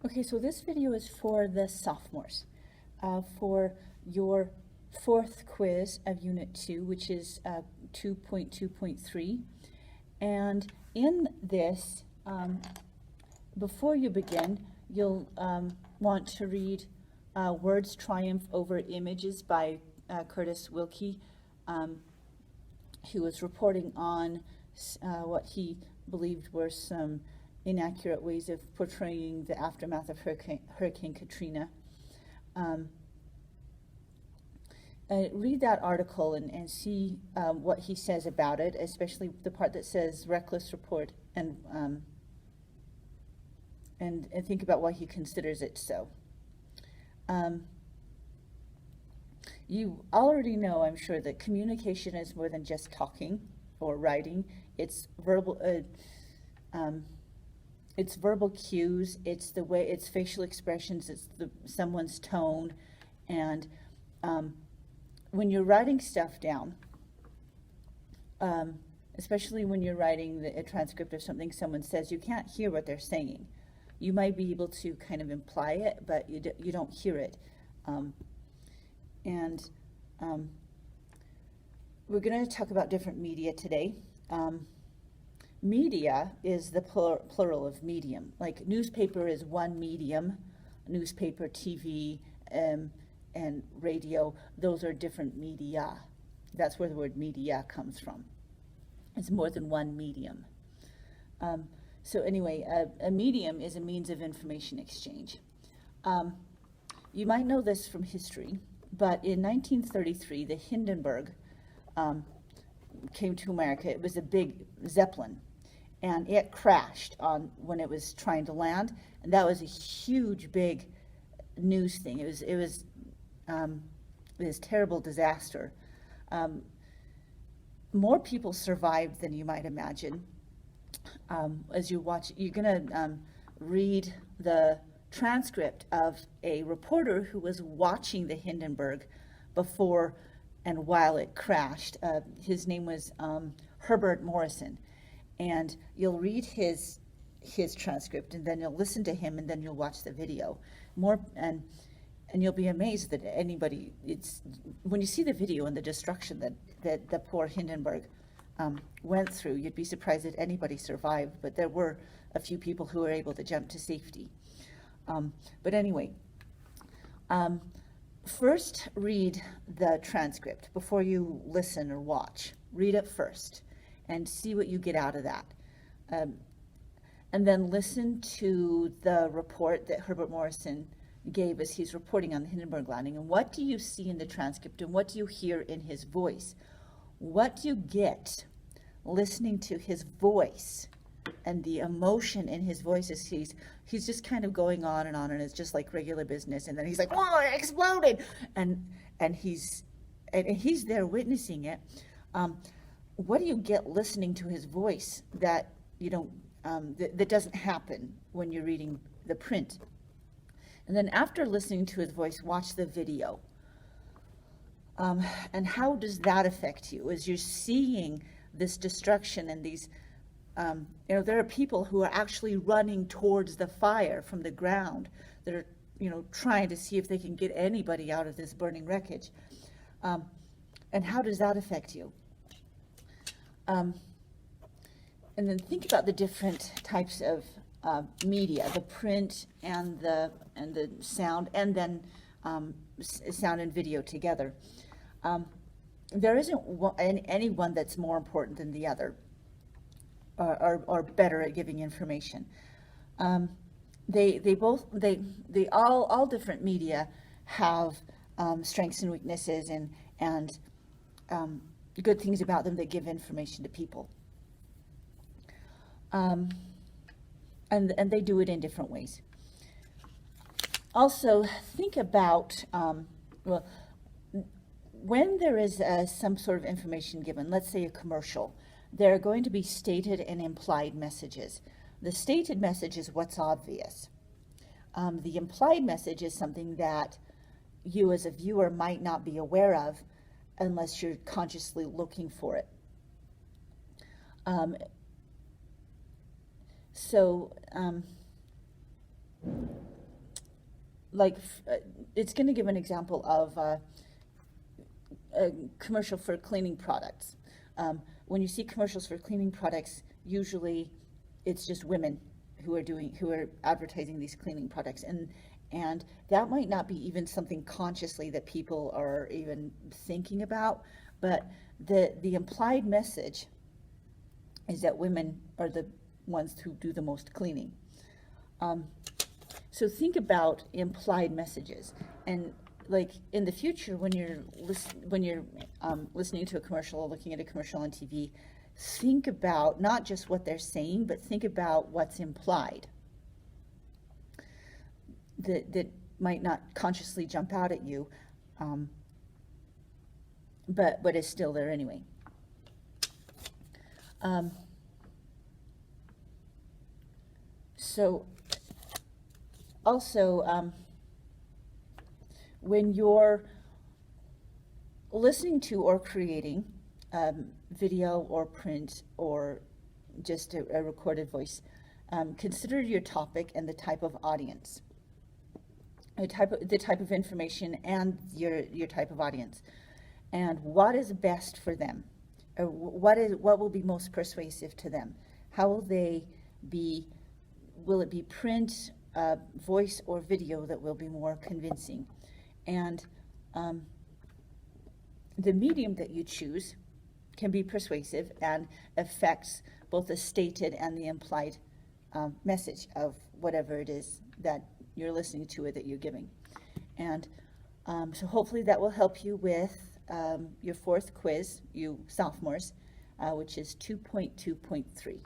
Okay, so this video is for the sophomores, for your fourth quiz of Unit 2, which is 2.2.3. And in this, before you begin, you'll want to read Words Triumph Over Images by Curtis Wilkie, who was reporting on what he believed were some inaccurate ways of portraying the aftermath of Hurricane Katrina. Read that article and see what he says about it, especially the part that says reckless report, and think about why he considers it so. You already know, I'm sure, that communication is more than just talking or writing. It's verbal. It's verbal cues. It's the way. It's facial expressions. It's someone's tone, and when you're writing stuff down, especially when you're writing a transcript of something someone says, you can't hear what they're saying. You might be able to kind of imply it, but you don't hear it. We're going to talk about different media today. Media is the plural of medium. Like newspaper is one medium, newspaper, TV, and radio. Those are different media. That's where the word media comes from. It's more than one medium. So anyway, a medium is a means of information exchange. You might know this from history, but in 1933, the Hindenburg came to America. It was a big zeppelin, and it crashed when it was trying to land, and that was a huge, big news thing. It was this terrible disaster. More people survived than you might imagine. As you watch, you're going to read the transcript of a reporter who was watching the Hindenburg before and while it crashed. His name was Herbert Morrison, and you'll read his transcript, and then you'll listen to him, and then you'll watch the video. And you'll be amazed that anybody. When you see the video and the destruction that the poor Hindenburg went through, you'd be surprised that anybody survived, but there were a few people who were able to jump to safety. But anyway, first read the transcript before you listen or watch. Read it first and see what you get out of that. And then listen to the report that Herbert Morrison gave as he's reporting on the Hindenburg landing. And what do you see in the transcript, and what do you hear in his voice? What do you get listening to his voice and the emotion in his voice as he's just kind of going on, and it's just like regular business, and then he's like, "Whoa, it exploded!" and he's there witnessing it. What do you get listening to his voice that you don't that doesn't happen when you're reading the print? And then after listening to his voice, watch the video. And how does that affect you as you're seeing this destruction and these, there are people who are actually running towards the fire from the ground that are, trying to see if they can get anybody out of this burning wreckage. And how does that affect you? And then think about the different types of media, the print and the sound, and then sound and video together. There isn't any one that's more important than the other, or better at giving information. All different media have strengths and weaknesses and good things about them that give information to people. And they do it in different ways. Also, think about, when there is some sort of information given, let's say a commercial, there are going to be stated and implied messages. The stated message is what's obvious. The implied message is something that you as a viewer might not be aware of unless you're consciously looking for it. it's going to give an example of a commercial for cleaning products. When you see commercials for cleaning products, usually it's just women who are advertising these cleaning products, and that might not be even something consciously that people are even thinking about, but the implied message is that women are the ones who do the most cleaning. So think about implied messages, and like in the future, when you're listening to a commercial or looking at a commercial on TV, think about not just what they're saying, but think about what's implied. That might not consciously jump out at you, but is still there anyway. So also, when you're listening to or creating video or print or just a recorded voice, consider your topic and the type of audience, the type of information and your type of audience, and what is best for them, or what will be most persuasive to them. How will they be? Will it be print, voice, or video that will be more convincing? And the medium that you choose can be persuasive and affects both the stated and the implied message of whatever it is that you're listening to or that you're giving. And so hopefully that will help you with your fourth quiz, you sophomores, which is 2.2.3.